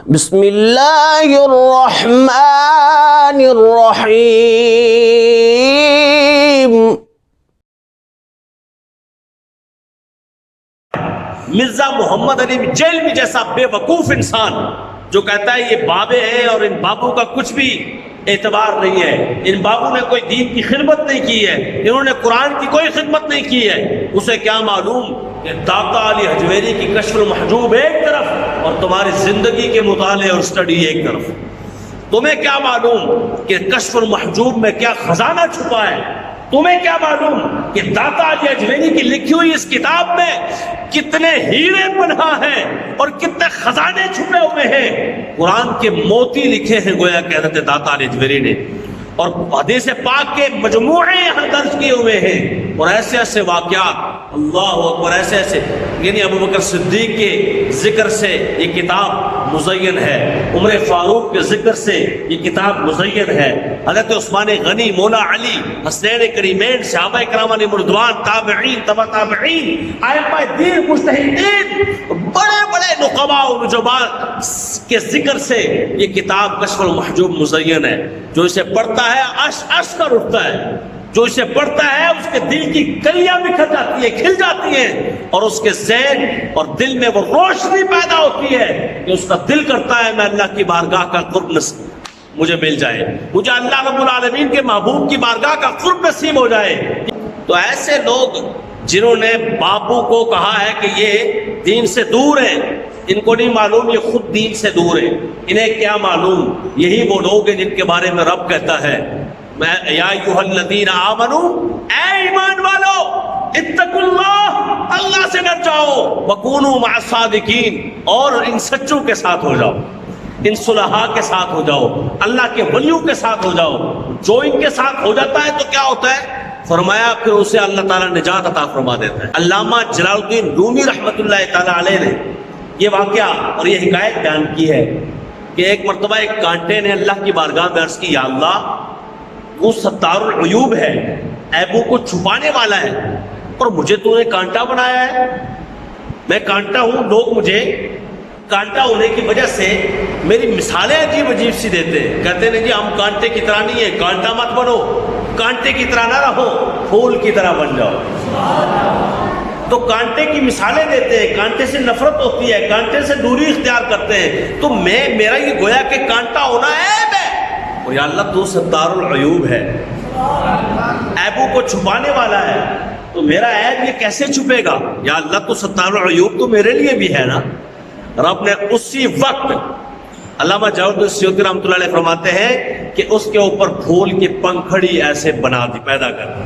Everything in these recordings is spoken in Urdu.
بسم اللہ الرحمن الرحیم۔ مرزا محمد علی جیلمی جیسا بے وقوف انسان جو کہتا ہے یہ بابے ہیں اور ان بابوں کا کچھ بھی اعتبار نہیں ہے، ان بابوں نے کوئی دین کی خدمت نہیں کی ہے، انہوں نے قرآن کی کوئی خدمت نہیں کی ہے، اسے کیا معلوم کہ داتا علی حجویری کی کشف المحجوب ایک طرف اور تمہاری زندگی کے مطالعے اور سٹڈی ایک طرف۔ تمہیں کیا معلوم کہ کشف المحجوب میں کیا خزانہ چھپا ہے؟ تمہیں کیا معلوم کہ داتا علی حجویری کی لکھی ہوئی اس کتاب میں کتنے ہیرے پنہاں ہیں اور کتنے خزانے چھپے ہوئے ہیں؟ قرآن کے موتی لکھے ہیں گویا کہ حضرت داتا علی حجویری نے، اور حدیث پاک کے مجموعے یہاں درج کیے ہوئے ہیں، اور ایسے ایسے واقعات، اللہ اکبر، ایسے ایسے، یعنی ابو بکر صدیق کے ذکر سے یہ کتاب مزین ہے، عمر فاروق کے ذکر سے یہ کتاب مزین ہے، حضرت عثمان غنی، مولا علی، حسنین کریمین، صحابہ کرام علیہم رضوان، تابعین، تبع تابعین، ائمہ دین، مجتہدین، بڑے بڑے نقباء و نجباء کے ذکر سے یہ کتاب کشف المحجوب مزین ہے۔ جو اسے پڑھتا ہے عش عش کر اٹھتا ہے، جو اسے پڑھتا ہے اس کے دل کی کلیاں بکھر جاتی ہیں، کھل جاتی ہیں، اور اس کے ذہن اور دل میں وہ روشنی پیدا ہوتی ہے کہ اس کا دل کرتا ہے میں اللہ کی بارگاہ کا قرب مجھے مل جائے، مجھے اللہ رب العالمین کے محبوب کی بارگاہ کا قرب نصیب ہو جائے۔ تو ایسے لوگ جنہوں نے باپو کو کہا ہے کہ یہ دین سے دور ہیں، ان کو نہیں معلوم یہ خود دین سے دور ہے، انہیں کیا معلوم یہی وہ لوگ ہیں جن کے بارے میں رب کہتا ہے یا ایھا الذین آمنوا، اے ایمان والو، اتقوا اللہ، اللہ سے ڈر جاؤ، وکونوا مع الصادقین، اور ان سچوں کے ساتھ ہو جاؤ، ان صلحاء کے ساتھ ہو جاؤ، اللہ کے ولیوں کے ساتھ ہو جاؤ۔ جو ان کے ساتھ ہو جاتا ہے تو کیا ہوتا ہے؟ فرمایا پھر اسے اللہ تعالیٰ نجات عطا فرما دیتا ہے۔ علامہ جلال الدین رومی رحمۃ اللہ تعالیٰ علیہ نے یہ واقعہ اور یہ حکایت بیان کی ہے کہ ایک مرتبہ ایک کانٹے نے اللہ کی بارگاہ میں عرض کی، یا اللہ، وہ ستار العیوب ہے، عیبوں کو چھپانے والا ہے، اور مجھے تو نے کانٹا بنایا ہے، میں کانٹا ہوں، لوگ مجھے کانٹا ہونے کی وجہ سے میری مثالیں عجیب عجیب سی دیتے ہیں، کہتے ہیں جی ہم کانٹے کی طرح نہیں ہیں، کانٹا مت بنو، کانٹے کی طرح نہ رہو، پھول کی طرح بن جاؤ۔ تو کانٹے کی مثالیں دیتے ہیں، کانٹے سے نفرت ہوتی ہے، کانٹے سے دوری اختیار کرتے ہیں، تو میرا یہ گویا کہ کانٹا ہونا عیب ہے، اور یا اللہ تو ستار العیوب ہے، عیبوں کو چھپانے والا ہے، تو میرا عیب یہ کیسے چھپے گا؟ یا اللہ تو ستار العیوب تو میرے لیے بھی ہے نا۔ رب نے اسی وقت، علامہ جلال السیوطی رحمۃ اللہ علیہ فرماتے ہیں کہ اس کے اوپر پھول کی پنکھڑی ایسے بنا دی، پیدا کر دی،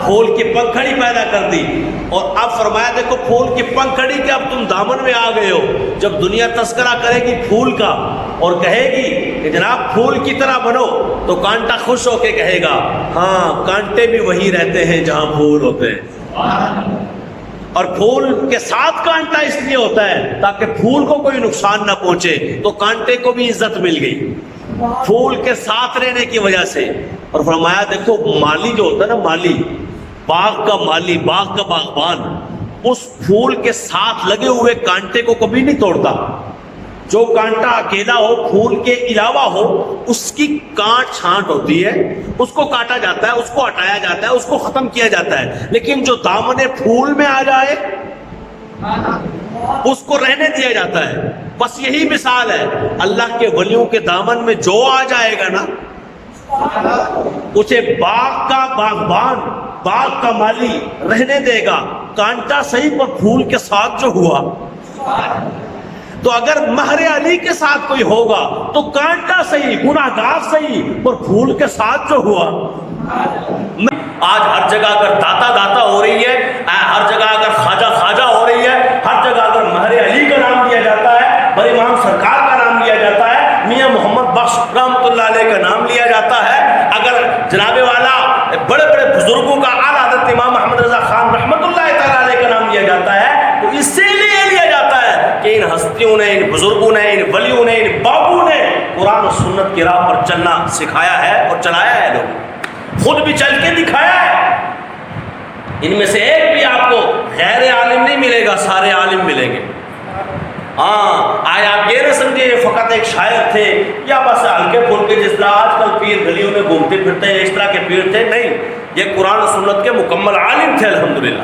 پھول کی پنکھڑی پیدا کر دی، اور اب فرمایا دیکھو پھول کی پنکھڑی کے اب تم دامن میں آ گئے ہو، جب دنیا تذکرہ کرے گی پھول کا اور کہے گی کہ جناب پھول کی طرح بنو، تو کانٹا خوش ہو کے کہے گا ہاں کانٹے بھی وہی رہتے ہیں جہاں پھول ہوتے ہیں، اور پھول کے ساتھ کانٹا اس لیے ہوتا ہے تاکہ پھول کو کوئی نقصان نہ پہنچے، تو کانٹے کو بھی عزت مل گئی پھول کے ساتھ رہنے کی وجہ سے۔ اور فرمایا دیکھو مالی جو ہوتا ہے نا، مالی، باغ کا مالی، باغ کا باغبان، اس پھول کے ساتھ لگے ہوئے کانٹے کو کبھی نہیں توڑتا، جو کانٹا اکیلا ہو، پھول کے علاوہ ہو، اس کی کانٹ چھانٹ ہوتی ہے، اس کو کاٹا جاتا ہے، اس کو ہٹایا جاتا ہے، اس کو ختم کیا جاتا ہے، لیکن جو دامن پھول میں آ جائے اس کو رہنے دیا جاتا ہے۔ بس یہی مثال ہے، اللہ کے ولیوں کے دامن میں جو آ جائے گا نا، اسے باغ کا باغبان، باغ کا مالی رہنے دے گا، کانٹا صحیح پر پھول کے ساتھ جو ہوا۔ تو اگر مہر علی کے ساتھ کوئی ہوگا تو کانٹا صحیح، گناہگار صحیح، پر پھول کے ساتھ جو ہوا۔ آج ہر جگہ اگر داتا داتا ہو رہی ہے، ہر جگہ اگر خواجہ خواجہ ہو رہی ہے، ہر جگہ اگر مہر علی کا نام لیا جاتا ہے، بڑے امام سرکار کا نام لیا جاتا ہے، میاں محمد بخش رحمۃ اللہ علیہ کا نام لیا جاتا ہے، اگر جناب والا بڑے بڑے بزرگوں کا اعلیٰ حضرت امام محمد رضا خان رحمۃ اللہ تعالیٰ علیہ کا نام لیا جاتا ہے، تو اس سے لیے لیا جاتا ہے کہ ان ہستیوں نے، ان بزرگوں نے، ان ولیوں نے، ان بابوں نے قرآن و سنت کی راہ پر چلنا سکھایا ہے اور چلایا ہے، لوگ خود بھی چل کے دکھایا ہے۔ ان میں سے ایک بھی آپ کو غیر عالم نہیں ملے گا، سارے عالم ملیں گے۔ ہاں آج آپ یہ نہ سمجھے یہ فقط ایک شاعر تھے یا بس ہلکے پھلکے جس طرح آج کل پیر گلیوں میں گھومتے پھرتے ہیں اس طرح کے پیر تھے، نہیں، یہ قرآن و سنت کے مکمل عالم تھے الحمدللہ۔